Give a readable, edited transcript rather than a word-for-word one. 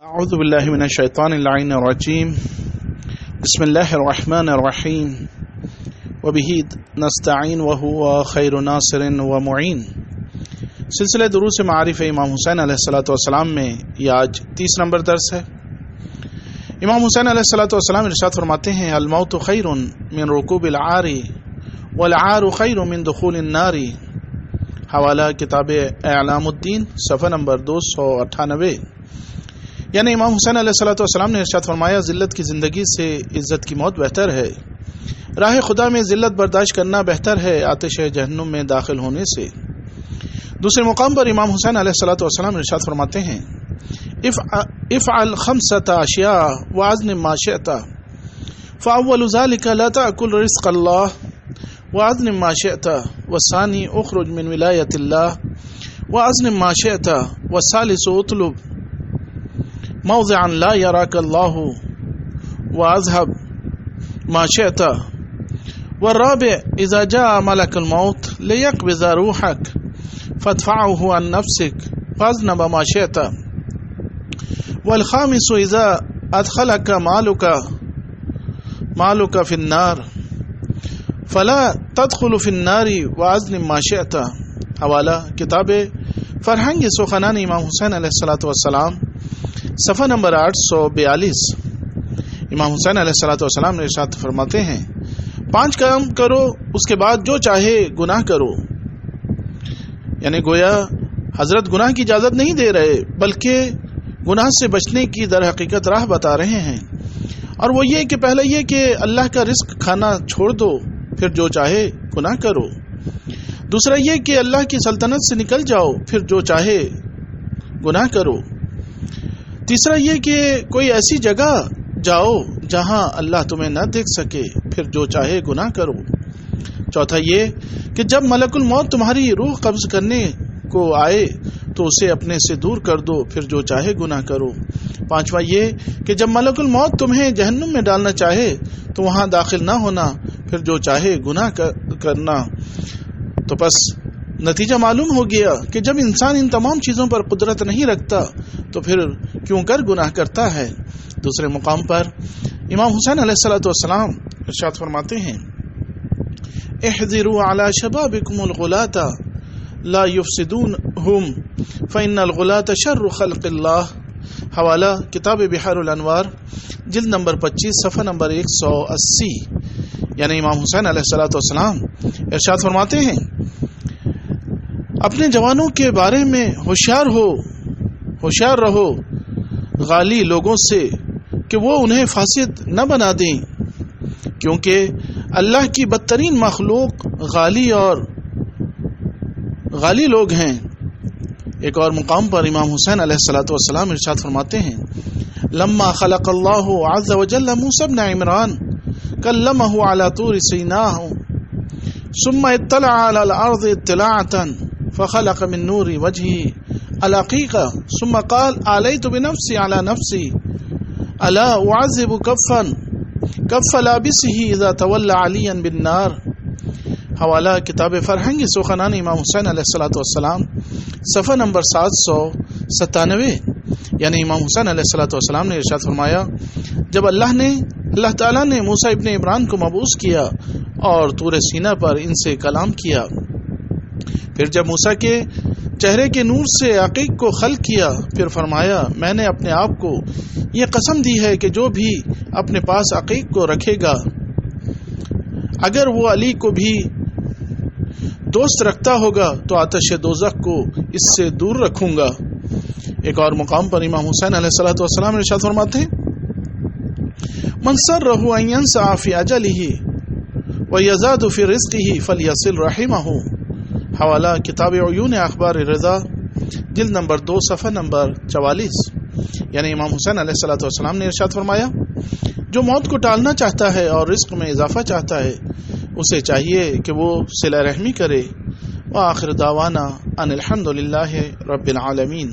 اعوذ باللہ من الشیطان اللعین الرجیم بسم اللہ الرحمن الرحیم وبہ نستعین وہو خیر ناصر ومعین۔ سلسلہ دروس معارف امام حسین علیہ السلام میں یہ آج 30 نمبر درس ہے۔ امام حسین علیہ السلام ارشاد فرماتے ہیں الموت خیر من رکوب العار والعار خیر من دخول النار۔ حوالہ کتاب اعلام الدین صفحہ نمبر 298۔ یعنی امام حسین علیہ السلام نے ارشاد فرمایا ذلت کی زندگی سے عزت کی موت بہتر ہے، راہ خدا میں ذلت برداشت کرنا بہتر ہے آتش جہنم میں داخل ہونے سے۔ دوسرے مقام پر امام حسین علیہ السلام ارشاد فرماتے ہیں افعل 5 اشیاء واذنب ما شئت فاول ذلك لا تأكل رزق الله واذنب ما شئت والثاني اخرج من ولایت الله واذنب ما شئت والثالث اطلب موضعا لا يراك الله واذهب ما شئت والرابع اذا جاء ملك الموت ليقبض روحك فادفعه عن نفسك فاذنب ما شئت والخامس اذا ادخلك مالك في النار فلا تدخل في النار واذنب ما شئت۔ حوالہ کتاب فرہنگ سخنان امام حسین علیہ السلام صفحہ نمبر 842۔ امام حسین علیہ السلام نے ارشاد فرماتے ہیں 5 کام کرو اس کے بعد جو چاہے گناہ کرو۔ یعنی گویا حضرت گناہ کی اجازت نہیں دے رہے بلکہ گناہ سے بچنے کی در حقیقت راہ بتا رہے ہیں، اور وہ یہ کہ پہلے یہ کہ اللہ کا رزق کھانا چھوڑ دو، پھر جو چاہے گناہ کرو۔ دوسرا یہ کہ اللہ کی سلطنت سے نکل جاؤ، پھر جو چاہے گناہ کرو۔ تیسرا یہ کہ کوئی ایسی جگہ جاؤ جہاں اللہ تمہیں نہ دیکھ سکے، پھر جو چاہے گناہ کرو۔ چوتھا یہ کہ جب ملک الموت تمہاری روح قبض کرنے کو آئے تو اسے اپنے سے دور کر دو، پھر جو چاہے گناہ کرو۔ پانچواں یہ کہ جب ملک الموت تمہیں جہنم میں ڈالنا چاہے تو وہاں داخل نہ ہونا، پھر جو چاہے گناہ کرنا۔ تو پس نتیجہ معلوم ہو گیا کہ جب انسان ان تمام چیزوں پر قدرت نہیں رکھتا تو پھر کیوں کر گناہ کرتا ہے۔ دوسرے مقام پر امام حسین علیہ السلام ارشاد فرماتے ہیں احذروا علی شبابکم الغلاۃ لا یفسدونہم فإن الغلاۃ شر خلق اللہ۔ حوالہ کتاب بحار الانوار جلد نمبر 25 صفحہ نمبر 180۔ یعنی امام حسین علیہ السلام ارشاد فرماتے ہیں اپنے جوانوں کے بارے میں ہوشیار رہو غالی لوگوں سے کہ وہ انہیں فاسد نہ بنا دیں، کیونکہ اللہ کی بدترین مخلوق غالی لوگ ہیں۔ ایک اور مقام پر امام حسین علیہ السلام ارشاد فرماتے ہیں لما خلق اللہ عز وجل موسیٰ بن عمران کلمہ علی طور سیناہ ثم اطلع علی الارض اطلاعتا فخلق من نور وجهه العقیقہ ثم قال علیت بنفسی علی نفسی الا اعذب کف لابسه اذا تولى علیا بالنار۔ حوالہ کتاب فرہنگ سخنان امام حسین علیہ السلام صفحہ نمبر 797۔ یعنی امام حسین علیہ السلام نے ارشاد فرمایا جب اللہ تعالیٰ نے موسیٰ ابن عمران کو مبعوث کیا اور طور سینہ پر ان سے کلام کیا، پھر جب موسیٰ کے چہرے کے نور سے عقیق کو خلق کیا، پھر فرمایا میں نے اپنے آپ کو یہ قسم دی ہے کہ جو بھی اپنے پاس عقیق کو رکھے گا اگر وہ علی کو بھی دوست رکھتا ہوگا تو آتش دوزخ کو اس سے دور رکھوں گا۔ ایک اور مقام پر امام حسین علیہ السلام ارشاد فرماتے ہیں من سرہ ان ینسع فی اجلہ ویزاد فی رزقہ فلیصل رحمہ۔ حوالہ کتاب عیون اخبار رضا جلد نمبر 2 صفحہ نمبر 44۔ یعنی امام حسین علیہ السلام نے ارشاد فرمایا جو موت کو ٹالنا چاہتا ہے اور رزق میں اضافہ چاہتا ہے اسے چاہیے کہ وہ صلہ رحمی کرے۔ وآخر دعوانا ان الحمد للہ رب العالمین۔